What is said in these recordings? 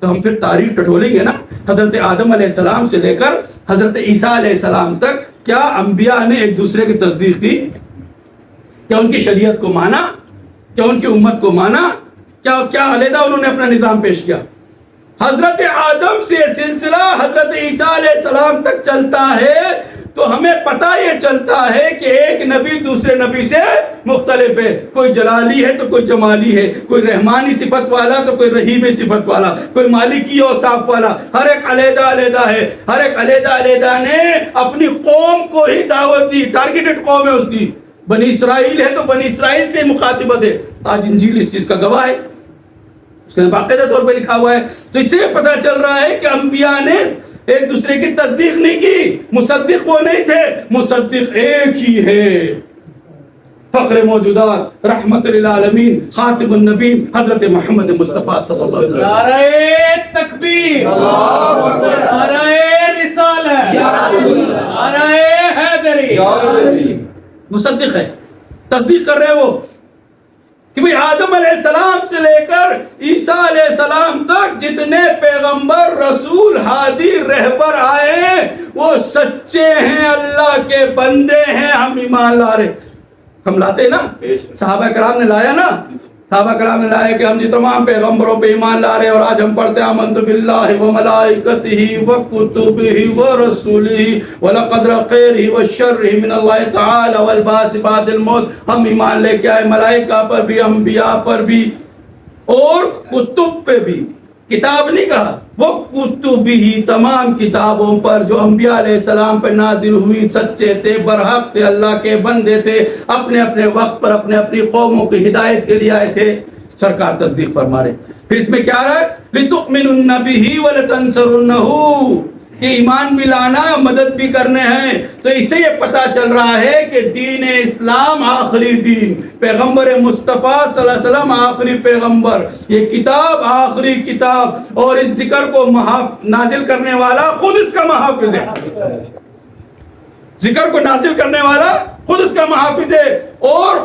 تو ہم پھر تاریخ ٹٹولیں گے نا. حضرت آدم علیہ السلام سے لے کر حضرت عیسیٰ علیہ السلام تک کیا انبیاء نے ایک دوسرے کی تصدیق کی؟ کیا ان کی شریعت کو مانا؟ کیا ان کی امت کو مانا؟ کیا علیحدہ انہوں نے اپنا نظام پیش کیا؟ حضرت آدم سے سلسلہ حضرت عیسیٰ علیہ السلام تک چلتا ہے تو ہمیں پتہ یہ چلتا ہے کہ ایک نبی دوسرے نبی سے مختلف ہے. کوئی جلالی ہے تو کوئی جمالی ہے، کوئی رحمانی صفت والا تو کوئی رحیمی صفت والا، کوئی مالکی اوصاف والا. ہر ایک علیحدہ علیحدہ ہے. ہر ایک علیحدہ علیحدہ نے اپنی قوم کو ہی دعوت دی. ٹارگیٹڈ قوم ہے اس کی. بنی اسرائیل ہے تو بنی اسرائیل سے مخاطبت ہے. آج انجیل اس چیز کا گواہ ہے، اس کے باقاعدہ طور پہ لکھا ہوا ہے. تو اس سے پتہ چل رہا ہے کہ انبیاء نے ایک دوسرے کی تصدیق نہیں کی. مصدق وہ نہیں تھے، مصدق ایک ہی ہے. فخر موجودات، رحمت للعالمین، خاتم النبیین حضرت محمد مصطفیٰ صلی اللہ علیہ وسلم. نعرہ تکبیر، نعرہ رسالت، نعرہ حیدری. مصدق ہے، تصدیق کر رہے ہیں وہ کہ بھئی آدم علیہ السلام سے لے کر عیسیٰ علیہ السلام تک جتنے پیغمبر، رسول، ہادی، رہبر آئے ہیں وہ سچے ہیں، اللہ کے بندے ہیں. ہم ایمان لا رہے، ہم لاتے ہیں نا. صحابہ کرام نے لایا نا، صحابہ کرام نے لایا کہ ہم جی تمام پیغمبروں پہ ایمان لا رہے ہیں. اور آج ہم پڑھتے ہیں آمنت باللہ وملائکتہ وکتبہ ورسولہ ولقدر خیرہ وشرہ من اللہ تعالی والبعث بعد الموت. ہم ایمان لے کے آئے ملائکہ پر بھی، انبیاء پر بھی، اور کتب پہ بھی. کتاب نہیں کہا، وہ کتب ہی، تمام کتابوں پر جو انبیاء علیہ السلام پہ نازل ہوئی. سچے تھے، برحق تھے، اللہ کے بندے تھے، اپنے اپنے وقت پر اپنے اپنی قوموں کی ہدایت کے لیے آئے تھے. سرکار تصدیق فرما رہے. پھر اس میں کیا رہا ہے؟ لِتُؤْمِنُنَّ بِهِ وَلَتَنْصُرُنَّهُ، کہ ایمان بھی لانا، مدد بھی کرنے ہیں. تو اس سے یہ پتا چل رہا ہے کہ دین اسلام آخری دین، پیغمبر مصطفیٰ صلی اللہ علیہ وسلم آخری پیغمبر، یہ کتاب آخری کتاب، اور اس ذکر کو نازل کرنے والا خود اس کا محافظ ہے. ذکر کو نازل کرنے والا خود اس کا محافظ ہے. اور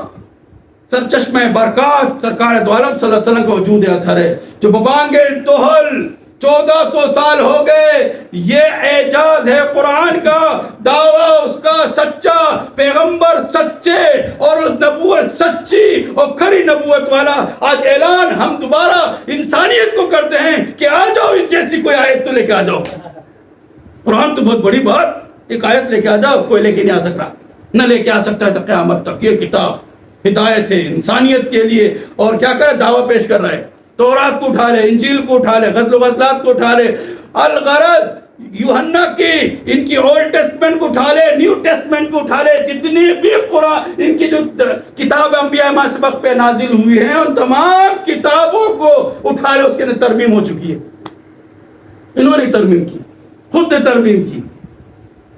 سرچشمہ برکات سرکار دو عالم صلی اللہ علیہ وسلم کا وجود اطہر ہے، جو ببانگ دہل 1400 سال ہو گئے. یہ اعجاز ہے قرآن کا، دعویٰ اس کا سچا، پیغمبر سچے، اور نبوت سچی اور کھری نبوت والا. آج اعلان ہم دوبارہ انسانیت کو کرتے ہیں کہ آ جاؤ، اس جیسی کوئی آیت تو لے کے آ جاؤ. قرآن تو بہت بڑی بات، ایک آیت لے کے آ جاؤ، کوئی لے کے نہیں آ سکتا، نہ لے کے آ سکتا ہے تو قیامت تک. یہ کتاب ہدایت ہے انسانیت کے لیے. اور کیا کرے؟ دعویٰ پیش کر رہا ہے. تورات کو اٹھا لے، انجیل کو اٹھا لے، غزل و غزلات کو اٹھا لے، الغرض یوحنا کی ان کی اولڈ ٹیسٹمنٹ کو اٹھا لے، نیو ٹیسٹمنٹ کو اٹھا لے، جتنی بھی قرآن ان کی جو کتاب انبیاء ما سبق پہ نازل ہوئی ہیں ان تمام کتابوں کو اٹھا لے. اس کے اندر ترمیم ہو چکی ہے، انہوں نے ترمیم کی، خود نے ترمیم کی.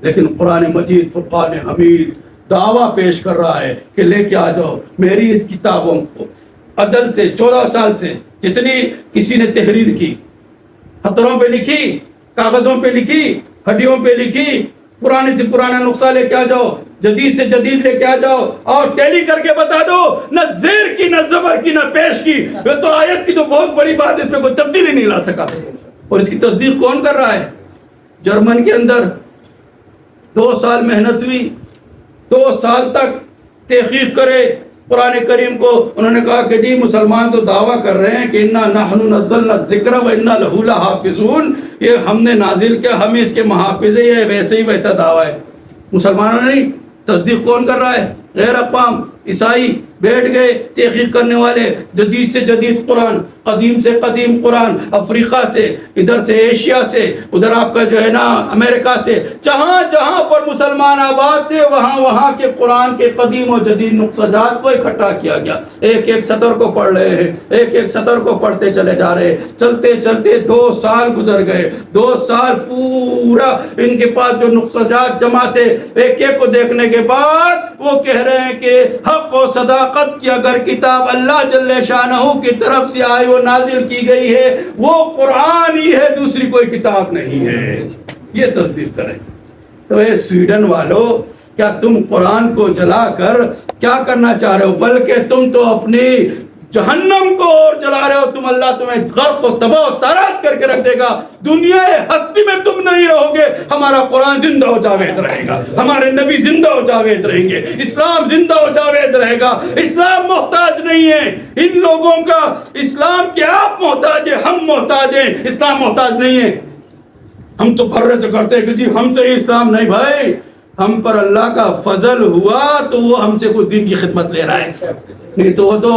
لیکن قرآن مجید فرقان حمید دعویٰ پیش کر رہا ہے کہ لے کے آ جاؤ میری اس کتابوں کو. ازل سے 14 سال سے جتنی کسی نے تحریر کی، پتھروں پہ لکھی، کاغذوں پہ لکھی، ہڈیوں پہ لکھی، پرانے سے پرانا نسخہ لے کے آ جاؤ، جدید سے جدید لے کے آ جاؤ، اور ٹیلی کر کے بتا دو. نہ زیر کی، نہ زبر کی، نہ پیش کی. یہ تو آیت کی تو بہت بڑی بات ہے، اس میں کوئی تبدیلی نہیں لا سکا. اور اس کی تصدیق کون کر رہا ہے؟ جرمن کے اندر 2 سال محنت ہوئی، 2 سال تک تحقیق کرے قرآن کریم کو. انہوں نے کہا کہ جی مسلمان تو دعویٰ کر رہے ہیں کہ اِنَّا نَحْنُ نَزَّلْنَا الذِّكْرَ وَإِنَّا لَهُ لَحَافِظُونَ، یہ ہم نے نازل کیا، ہم اس کے محافظ ہیں. یہ ویسے ہی ویسا دعویٰ ہے. مسلمانوں نے نہیں. تصدیق کون کر رہا ہے؟ غیر اقوام، عیسائی بیٹھ گئے تحقیق کرنے والے. جدید سے جدید قرآن، قدیم سے قدیم قرآن، افریقہ سے، ادھر سے ایشیا سے، ادھر آپ کا جو ہے نا امریکہ سے، جہاں جہاں پر مسلمان آباد تھے وہاں وہاں کے قرآن کے قدیم و جدید نقصہ جات کو اکٹھا کیا گیا. ایک ایک سطر کو پڑھ رہے ہیں، ایک ایک سطر کو پڑھتے چلے جا رہے. چلتے چلتے 2 سال گزر گئے. 2 سال پورا ان کے پاس جو نقصہ جات جمع تھے، ایک ایک کو دیکھنے کے بعد وہ کہہ رہے ہیں کہ حق و صداقت کی اگر کتاب اللہ جل شانہ کی طرف سے آئی و نازل کی گئی ہے وہ قرآن ہی ہے، دوسری کوئی کتاب نہیں ہے. یہ تصدیق کریں. تو اے سویڈن والو، کیا تم قرآن کو جلا کر کیا کرنا چاہ رہے ہو؟ بلکہ تم تو اپنی جہنم کو اور جلا رہے ہو تم، اللہ تمہیں غرق و تباہ و تاراج کر کے رکھ دے گا. دنیا ہستی میں تم نہیں رہو گے، ہمارا قرآن زندہ و جاوید رہے گا، ہمارے نبی زندہ و جاوید رہیں گے، اسلام زندہ و جاوید رہے گا. اسلام محتاج نہیں ہے ان لوگوں کا، اسلام کے آپ محتاج ہیں، ہم محتاج ہیں، اسلام محتاج نہیں ہے. ہم تو بھرے سے کرتے ہیں کہ جی ہم سے ہی اسلام. نہیں بھائی، ہم پر اللہ کا فضل ہوا تو وہ ہم سے کوئی دین کی خدمت لے رہا ہے، نہیں تو وہ تو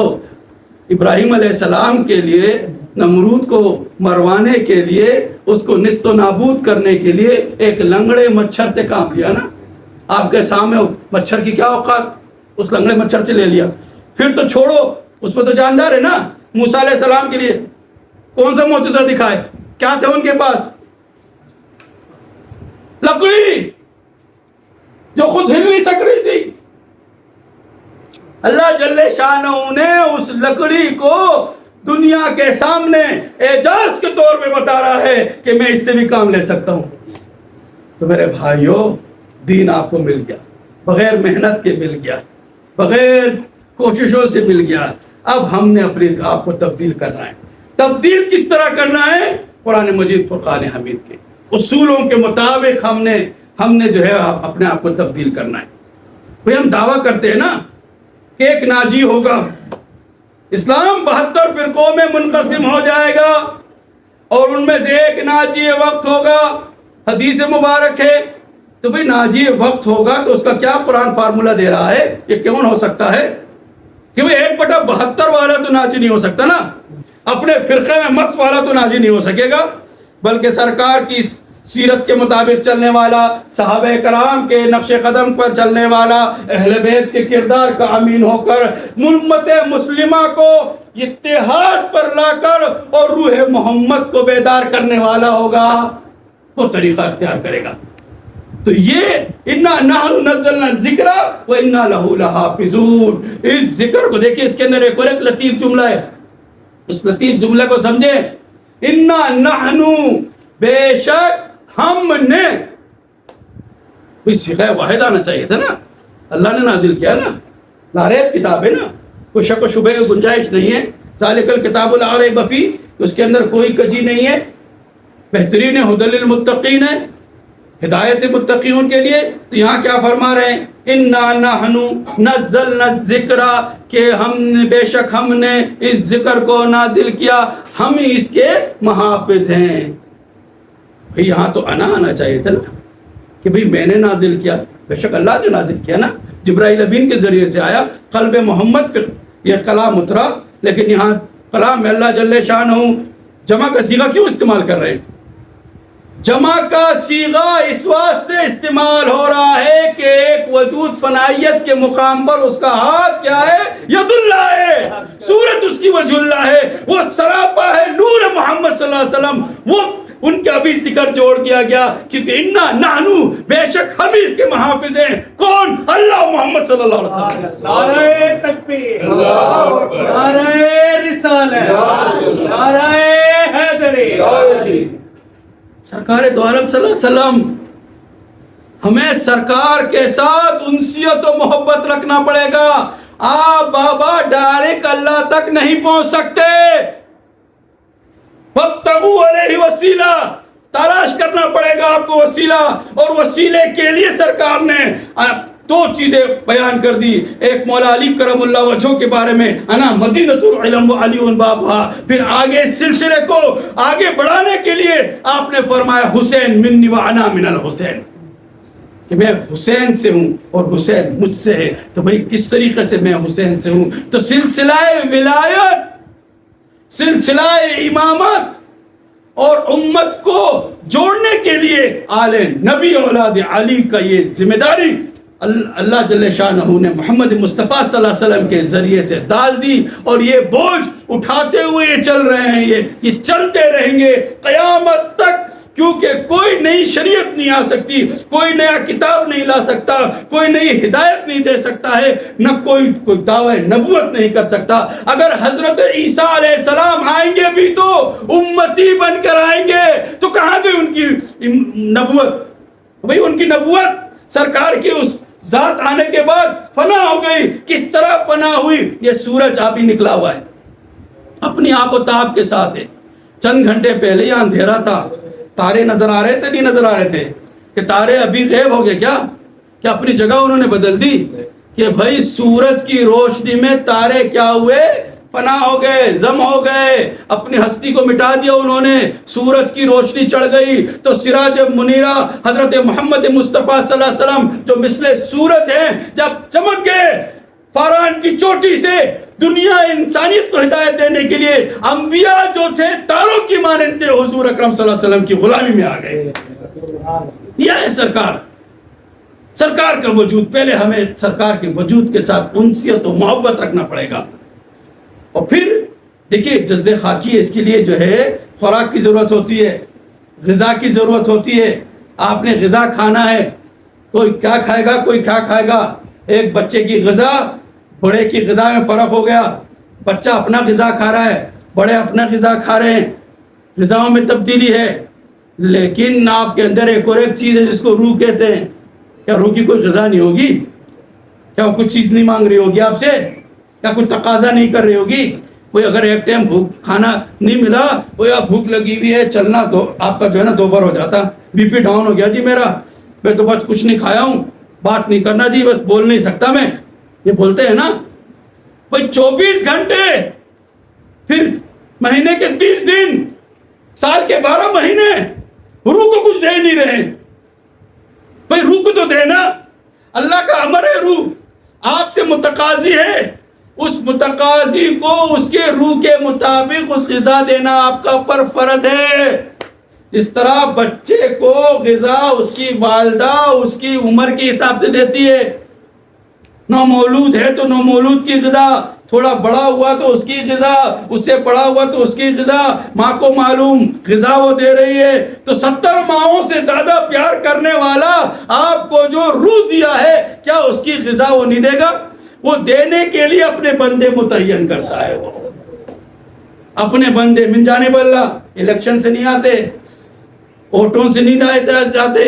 ابراہیم علیہ السلام کے لیے نمرود کو مروانے کے لیے، اس کو نیست و نابود کرنے کے لیے ایک لنگڑے مچھر سے کام لیا نا. آپ کے سامنے مچھر کی کیا اوقات، اس لنگڑے مچھر سے لے لیا. پھر تو چھوڑو، اس پہ تو جاندار ہے نا. موسیٰ علیہ السلام کے لیے کون سا معجزہ دکھائے، کیا تھے ان کے پاس؟ لکڑی جو خود ہل نہیں سک رہی تھی. اللہ جل شانہ نے اس لکڑی کو دنیا کے سامنے اعجاز کے طور پہ بتا رہا ہے کہ میں اس سے بھی کام لے سکتا ہوں. تو میرے بھائیوں، دین آپ کو مل گیا، بغیر محنت کے مل گیا، بغیر کوششوں سے مل گیا. اب ہم نے اپنے آپ کو تبدیل کرنا ہے. تبدیل کس طرح کرنا ہے؟ قرآن مجید فرقان حمید کے اصولوں کے مطابق ہم نے جو ہے اپنے آپ کو تبدیل کرنا ہے. بھئی ہم دعویٰ کرتے ہیں نا کہ ایک ناجی ہوگا، اسلام 72 فرقوں میں منقسم ہو جائے گا اور ان میں سے ایک ناجی وقت ہوگا. حدیث مبارک ہے. تو بھئی ناجی وقت ہوگا تو اس کا کیا قرآن فارمولہ دے رہا ہے؟ یہ کیوں ہو سکتا ہے کہ بھئی 1/72 والا تو ناجی نہیں ہو سکتا نا، اپنے فرقے میں مس والا تو ناجی نہیں ہو سکے گا، بلکہ سرکار کی سیرت کے مطابق چلنے والا، صحابہ کرام کے نقش قدم پر چلنے والا، اہل بیت کے کردار کا امین ہو کر امت مسلمہ کو اتحاد پر لا کر اور روح محمد کو بیدار کرنے والا ہوگا، وہ طریقہ اختیار کرے گا. تو یہ انا نحن نزلنا الذکر و انا لہ لحافظون. اس ذکر کو دیکھیں، اس کے اندر ایک اور ایک لطیف جملہ ہے، اس لطیف جملے کو سمجھیں. انا نحن، بے شک ہم نے. کوئی صیغہ واحد آنا چاہیے تھا نا، اللہ نے نازل کیا نا، لا ریب کتاب ہے نا، کوئی شک و شبہ کی گنجائش نہیں ہے. ذالک الکتاب لا ریب فیہ، اس کے اندر کوئی کجی نہیں ہے، بہترین ہدی للمتقین ہے، ہدایت متقیوں کے لیے. تو یہاں کیا فرما رہے ہیں؟ انا نحن نزلنا الذکر، کہ ہم نے، بے شک ہم نے اس ذکر کو نازل کیا، ہم ہی اس کے محافظ ہیں. بھئی یہاں تو انا آنا چاہیے تھا نا، کہ بھئی میں نے نازل کیا. بے شک اللہ نے نازل کیا نا، جبرائیل امین کے ذریعے سے آیا، قلب محمد پہ یہ کلام اترا. لیکن یہاں کلام میں اللہ جل شانہ جمع کا صیغہ کیوں استعمال کر رہے ہیں؟ جمع کا صیغہ اس واسطے استعمال ہو رہا ہے کہ ایک وجود فنائیت کے مقام پر اس کا ہاتھ کیا ہے؟ ید اللہ ہے، صورت اس کی وجہ اللہ ہے، وہ سراپا ہے نور محمد صلی اللہ علیہ وسلم. وہ ان کا بھی ذکر جوڑ دیا گیا، کیونکہ انا نحنو، بے شک ہم اس کے محافظ ہیں. کون؟ اللہ، محمد صلی اللہ علیہ وسلم. نعرہ تکبیر، نعرہ رسالت، نعرہ حیدری. سرکار دو عالم صلی اللہ علیہ وسلم، ہمیں سرکار کے ساتھ انسیت و محبت رکھنا پڑے گا. آپ بابا ڈائریکٹ اللہ تک نہیں پہنچ سکتے. وابتغوا علیہ وسیلہ، تلاش کرنا پڑے گا آپ کو وسیلہ. اور وسیلے کے لیے سرکار نے دو چیزیں بیان کر دی. ایک مولا علی کرم اللہ وجہہ کے بارے میں، انا مدینۃ العلم وعلی بابھا. پھر آگے سلسلے کو آگے بڑھانے کے لیے آپ نے فرمایا حسین منی وانا من الحسین، کہ میں حسین سے ہوں اور حسین مجھ سے ہے. تو بھئی کس طریقے سے میں حسین سے ہوں؟ تو سلسلہ ولایت، سلسلہ امامت اور امت کو جوڑنے کے لیے آل نبی اولاد علی کا یہ ذمہ داری اللہ جل شانہ نے محمد مصطفیٰ صلی اللہ علیہ وسلم کے ذریعے سے ڈال دی. اور یہ بوجھ اٹھاتے ہوئے یہ چل رہے ہیں، یہ چلتے رہیں گے قیامت تک. کیونکہ کوئی نئی شریعت نہیں آ سکتی، کوئی نیا کتاب نہیں لا سکتا، کوئی نئی ہدایت نہیں دے سکتا ہے، نہ کوئی دعوی نبوت نہیں کر سکتا. اگر حضرت عیسیٰ علیہ السلام آئیں گے بھی تو امتی بن کر آئیں گے، تو کہاں گئی ان کی نبوت؟ بھئی ان کی نبوت سرکار کی اس ذات آنے کے بعد فنا ہو گئی. کس طرح فنا ہوئی؟ یہ سورج ابھی نکلا ہوا ہے، اپنی آپ و تاب کے ساتھ ہے. چند گھنٹے پہلے یہاں اندھیرا تھا, تارے نظر آ رہے تھے نہیں نظر آ رہے تھے؟ کہ تارے ابھی غائب ہو گئے کیا؟ کہ اپنی جگہ انہوں نے بدل دی؟ کہ بھائی سورج کی روشنی میں تارے کیا ہوئے؟ فنا ہو گئے, ضم ہو گئے, اپنی ہستی کو مٹا دیا انہوں نے. سورج کی روشنی چڑھ گئی تو سراج منیرہ حضرت محمد مصطفیٰ صلی اللہ علیہ وسلم جو مثل سورج ہیں جب چمک گئے فاران کی چوٹی سے, دنیا انسانیت کو ہدایت دینے کے لیے انبیاء جو تھے تاروں کی مانند تھے, حضور اکرم صلی اللہ علیہ وسلم کی غلامی میں آ گئے. یہ ہے سرکار کا وجود. پہلے ہمیں سرکار کے وجود کے ساتھ انسیت و محبت رکھنا پڑے گا. اور پھر دیکھیے جذب خاکی ہے, اس کے لیے جو ہے خوراک کی ضرورت ہوتی ہے, غذا کی ضرورت ہوتی ہے. آپ نے غذا کھانا ہے, کوئی کیا کھائے گا کوئی کیا کھائے گا. ایک بچے کی غذا بڑے کی غذا میں فرق ہو گیا. بچہ اپنا غذا کھا رہا ہے, بڑے اپنا غذا کھا رہے ہیں, غذاؤں میں تبدیلی ہے. لیکن آپ کے اندر ایک اور ایک چیز ہے جس کو روح کہتے ہیں. کیا روح کی کوئی غذا نہیں ہوگی؟ کیا وہ کچھ چیز نہیں مانگ رہی ہوگی آپ سے؟ کیا کوئی تقاضا نہیں کر رہی ہوگی؟ کوئی اگر ایک ٹائم کھانا نہیں ملا, کوئی آپ بھوک لگی ہوئی ہے, چلنا تو آپ کا جو ہے نا دوبر ہو جاتا, بی پی ڈاؤن ہو گیا جی میرا, میں تو بس کچھ نہیں کھایا ہوں, بات نہیں کرنا جی, بس بول نہیں سکتا میں, یہ بولتے ہیں نا. بھائی 24 گھنٹے, پھر مہینے کے 30 دن, سال کے 12 مہینے روح کو کچھ دے نہیں رہے. بھائی روح کو تو دینا, اللہ کا امر ہے. روح آپ سے متقاضی ہے, اس متقاضی کو اس کے روح کے مطابق اس غذا دینا آپ کا اوپر فرض ہے. اس طرح بچے کو غذا اس کی والدہ اس کی عمر کے حساب سے دیتی ہے. نومولود ہے تو نومولود کی غذا, تھوڑا بڑا ہوا تو اس کی غذا, اس سے بڑا ہوا تو اس کی غذا, ماں کو معلوم غذا وہ دے رہی ہے. تو 70 ماہوں سے زیادہ پیار کرنے والا آپ کو جو روح دیا ہے, کیا اس کی غذا وہ نہیں دے گا؟ وہ دینے کے لیے اپنے بندے متعین کرتا ہے. وہ اپنے بندے من جانب اللہ, الیکشن سے نہیں آتے, ووٹوں سے نہیں جاتے,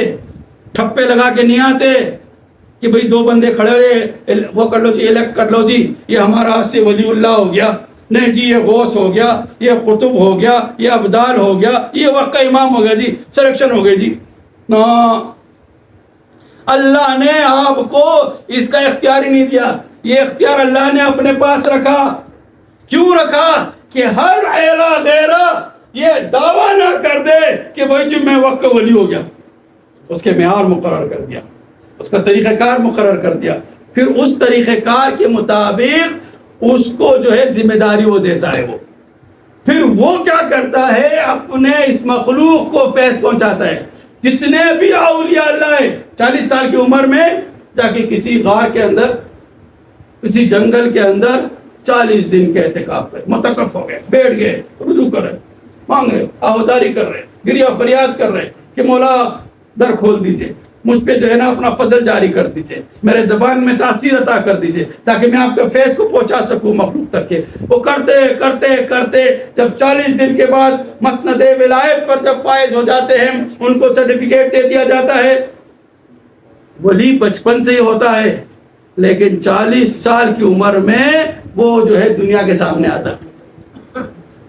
ٹھپے لگا کے نہیں آتے کہ بھئی 2 بندے کھڑے ہوئے وہ کر لو جی, الیکٹ کر لو جی, یہ ہمارا آج سے ولی اللہ ہو گیا, نہیں جی یہ غوث ہو گیا, یہ قطب ہو گیا, یہ ابدال ہو گیا, یہ وقت کا امام ہو گیا جی, سلیکشن ہو گئی جی. نا, اللہ نے آپ کو اس کا اختیار ہی نہیں دیا. یہ اختیار اللہ نے اپنے پاس رکھا. کیوں رکھا؟ کہ ہر اعلیٰ غیرہ یہ دعویٰ نہ کر دے کہ بھائی جی میں وقت کا ولی ہو گیا. اس کے معیار مقرر کر دیا, اس کا طریقہ کار مقرر کر دیا. پھر اس طریقہ کار کے مطابق اس کو جو ہے ذمہ داری وہ دیتا ہے. وہ پھر وہ کیا کرتا ہے, اپنے اس مخلوق کو فیض پہنچاتا ہے. جتنے بھی اولیاء اللہ ہے 40 سال کی عمر میں جا کے کسی غار کے اندر, کسی جنگل کے اندر 40 دن کے اعتکاف کرے, متکف ہو گئے, بیٹھ گئے, رجوع کر رہے, مانگ رہے, آوازاری کر رہے, گریہ فریاد کر رہے کہ مولا در کھول دیجئے, مجھ پہ جو ہے نا اپنا فضل جاری کر دیجئے, میرے زبان میں تاثیر عطا کر دیجئے تاکہ میں آپ کے فیض کو پہنچا سکوں مخلوق تک کے. وہ کرتے کرتے کرتے جب 40 دن کے بعد مسند ولایت پر جب فائز ہو جاتے ہیں, ان کو سرٹیفکیٹ دے دیا جاتا ہے. ولی بچپن سے ہی ہوتا ہے, لیکن 40 سال کی عمر میں وہ جو ہے دنیا کے سامنے آتا ہے.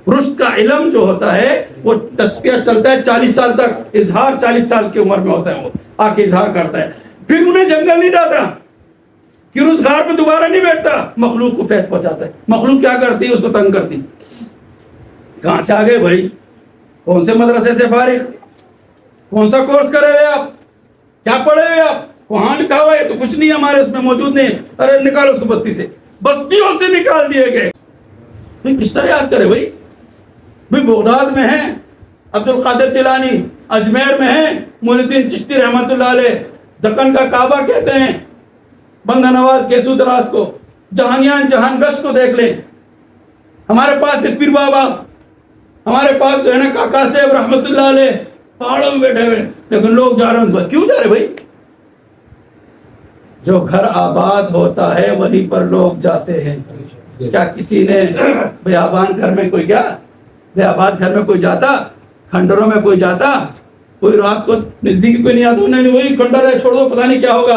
رشد کا علم جو ہوتا ہے وہ تسبیح چلتا ہے 40 سال تک, اظہار 40 سال کی عمر میں ہوتا ہے, وہ آ کے اظہار کرتا ہے. پھر انہیں جنگل نہیں جاتا, پھر اس غار پہ دوبارہ نہیں بیٹھتا, مخلوق کو فیض پہنچاتا ہے. مخلوق کیا کرتی ہے, اس کو تنگ کرتی. کہاں سے آ گئے بھائی, کون سے مدرسے سے فارغ, کون سا کورس کرے ہوئے آپ, کیا پڑھے ہوئے آپ, وہاں لکھا ہوا ہے تو کچھ نہیں ہمارے اس میں موجود نہیں, ارے نکالو اس کو بستی سے. بستیوں سے نکال دیے گئے. بھائی کس طرح یاد کرے بھائی, بغداد میں ہیں عبد القادر جیلانی, اجمیر میں ہیں معین الدین چشتی رحمۃ اللہ علیہ, دکن کا کعبہ کہتے ہیں بندہ نواز کیسو دراز کو, جہانیان جہان گش کو دیکھ لیں. ہمارے پاس ہے پیر بابا, ہمارے پاس جو ہے نا کاکا صاحب رحمۃ اللہ علیہ, پہاڑوں میں بیٹھے ہوئے, لیکن لوگ جا رہے ہیں. کیوں جا رہے بھائی؟ جو گھر آباد ہوتا ہے وہیں پر لوگ جاتے ہیں. کیا کسی نے بیابان گھر میں کوئی گیا, بیابان گھر میں کوئی جاتا, کھنڈروں میں کوئی جاتا, کوئی رات کو نزدیکی کوئی نہیں آتا, انہیں وہی کھنڈر ہے چھوڑ دو پتہ نہیں کیا ہوگا.